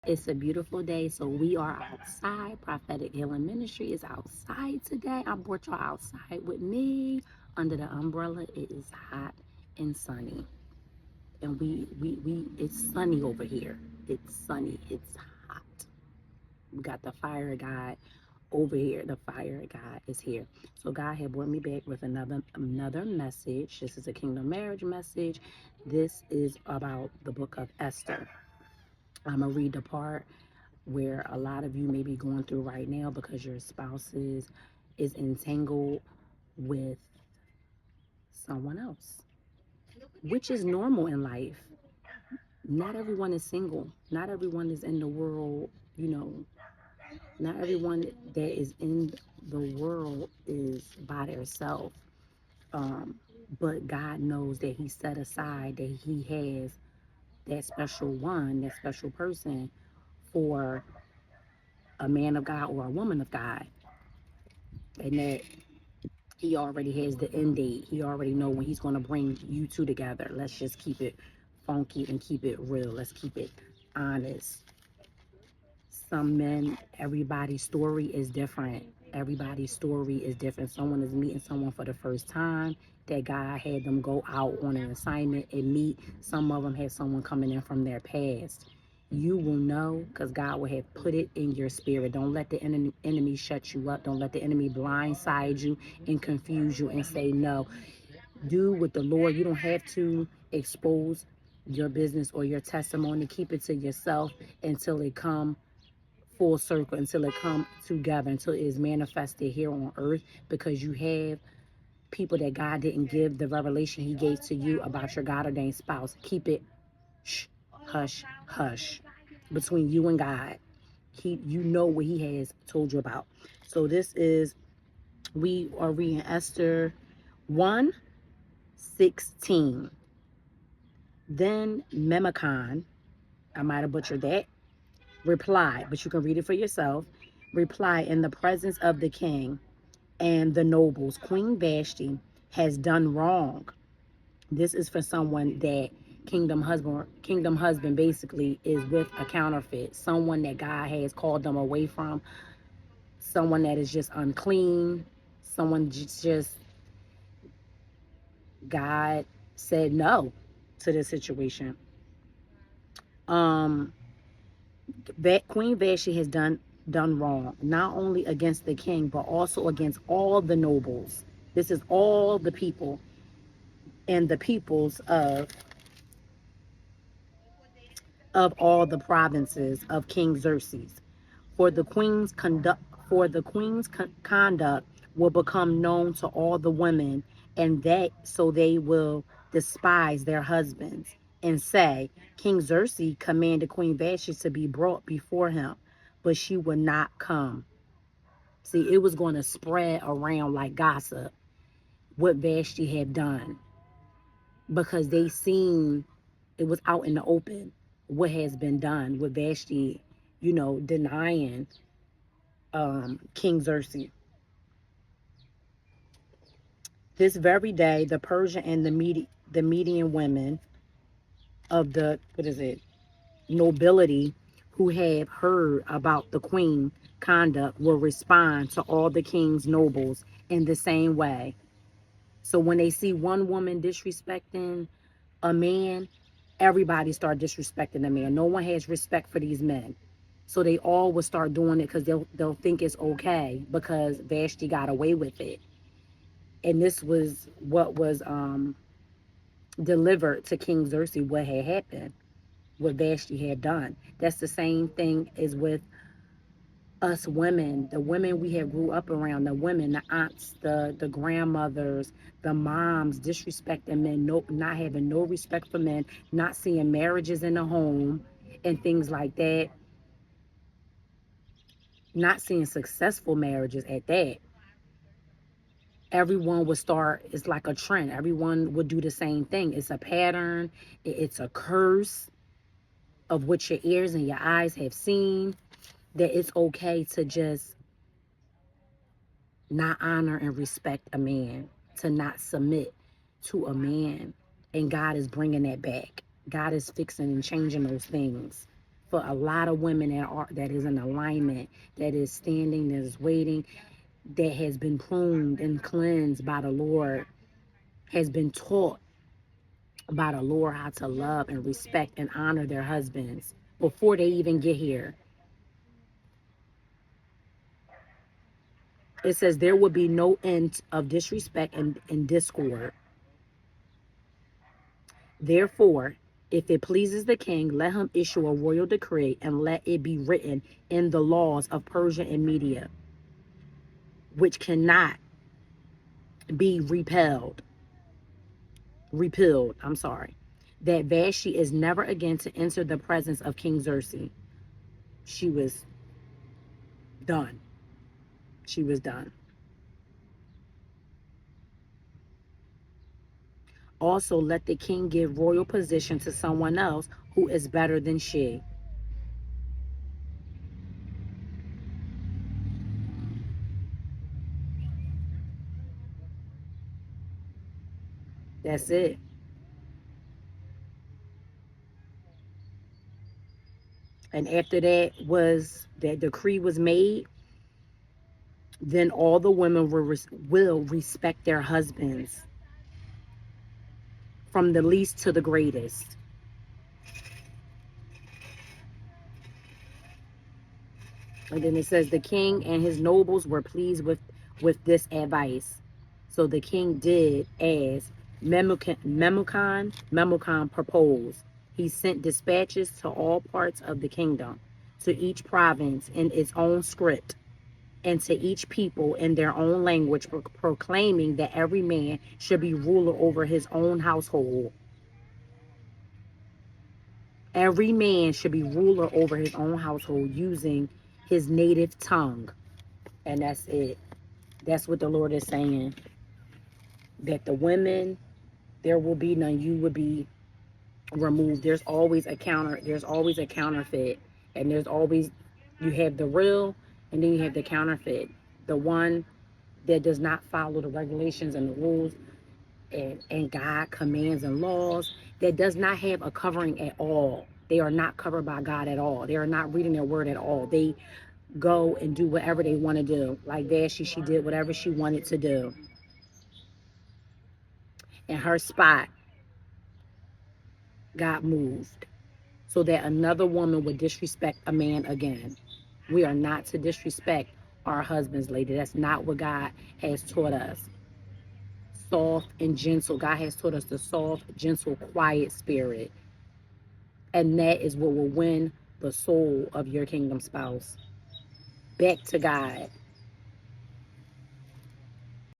It's a beautiful day, so we are outside. Prophetic Healing Ministry is outside today. I brought y'all outside with me under the umbrella. It is hot and sunny, and we it's sunny over here. It's sunny. It's hot. We got the fire God over here. The fire God is here. So God had brought me back with another message. This is a kingdom marriage message. This is about the book of Esther. I'm gonna read the part where a lot of you may be going through right now because your spouse is entangled with someone else, which is normal in life. Not everyone is single. Not everyone is in the world, you know, not everyone that is in the world is by themselves. Um, but God knows that He set aside that He has that special one, that special person for a man of God or a woman of God. And that He already has the end date. He already know when He's going to bring you two together. Let's just keep it funky and keep it real. Let's keep it honest. Some men, everybody's story is different. Everybody's story is different. Someone is meeting someone for the first time. That God had them go out on an assignment and meet. Some of them have someone coming in from their past. You will know because God will have put it in your spirit. Don't let the enemy shut you up. Don't let the enemy blindside you and confuse you and say no. Do with the Lord. You don't have to expose your business or your testimony. Keep it to yourself until it come full circle, until it come together, until it is manifested here on earth, because you have people that God didn't give the revelation He gave to you about your God ordained spouse. Keep it shh, hush, hush between you and God. You know what He has told you about. So we are reading Esther 1:16. Then Memucan, I might have butchered that, replied, but you can read it for yourself. Reply in the presence of the king and the nobles, Queen Vashti has done wrong. This is for someone that kingdom husband basically is with a counterfeit, someone that God has called them away from, someone that is just unclean, someone just God said no to this situation. Um, that Queen Vashti has done wrong, not only against the king, but also against all the nobles. This is all the people and the peoples of all the provinces of King Xerxes. For the queen's conduct, conduct will become known to all the women, and that so they will despise their husbands and say, King Xerxes commanded Queen Vashti to be brought before him, but she would not come. See, it was going to spread around like gossip what Vashti had done because they seen it was out in the open what has been done with Vashti, denying King Xerxes. This very day, the Persian and the Median women of the, what is it, nobility who have heard about the queen conduct will respond to all the king's nobles in the same way. So when they see one woman disrespecting a man, everybody start disrespecting the man. No one has respect for these men. So they all will start doing it because they'll think it's okay because Vashti got away with it. And this was what was delivered to King Xerxes, what had happened, what Vashti had done. That's the same thing as with us women, the women we have grew up around, the women, the aunts, the grandmothers, the moms, disrespecting men, not having no respect for men, not seeing marriages in the home and things like that, not seeing successful marriages at that. Everyone would start, it's like a trend. Everyone would do the same thing. It's a pattern, it's a curse of what your ears and your eyes have seen, that it's okay to just not honor and respect a man, to not submit to a man. And God is bringing that back. God is fixing and changing those things for a lot of women that is in alignment, that is standing, that is waiting, that has been pruned and cleansed by the Lord, has been taught by the Lord how to love and respect and honor their husbands before they even get here. It says there will be no end of disrespect and discord. Therefore, if it pleases the king, let him issue a royal decree and let it be written in the laws of Persia and Media, which cannot be repealed, that Vashti is never again to enter the presence of King Xerxes. She was done. She was done. Also, let the king give royal position to someone else who is better than she. That's it. And after that decree was made, then all the women will respect their husbands, from the least to the greatest. And then it says the king and his nobles were pleased with this advice. So the king did as Memucan proposed. He sent dispatches to all parts of the kingdom, to each province in its own script, and to each people in their own language, proclaiming that every man should be ruler over his own household. Every man should be ruler over his own household using his native tongue. And that's it. That's what the Lord is saying. That the women, there will be none. You will be removed. There's always a counterfeit. And you have the real, and then you have the counterfeit. The one that does not follow the regulations and the rules and God commands and laws, that does not have a covering at all. They are not covered by God at all. They are not reading their word at all. They go and do whatever they want to do. Like Vashti, she did whatever she wanted to do. And her spot got moved so that another woman would disrespect a man again. We are not to disrespect our husbands, lady. That's not what God has taught us. Soft and gentle. God has taught us the soft, gentle, quiet spirit. And that is what will win the soul of your kingdom spouse back to God.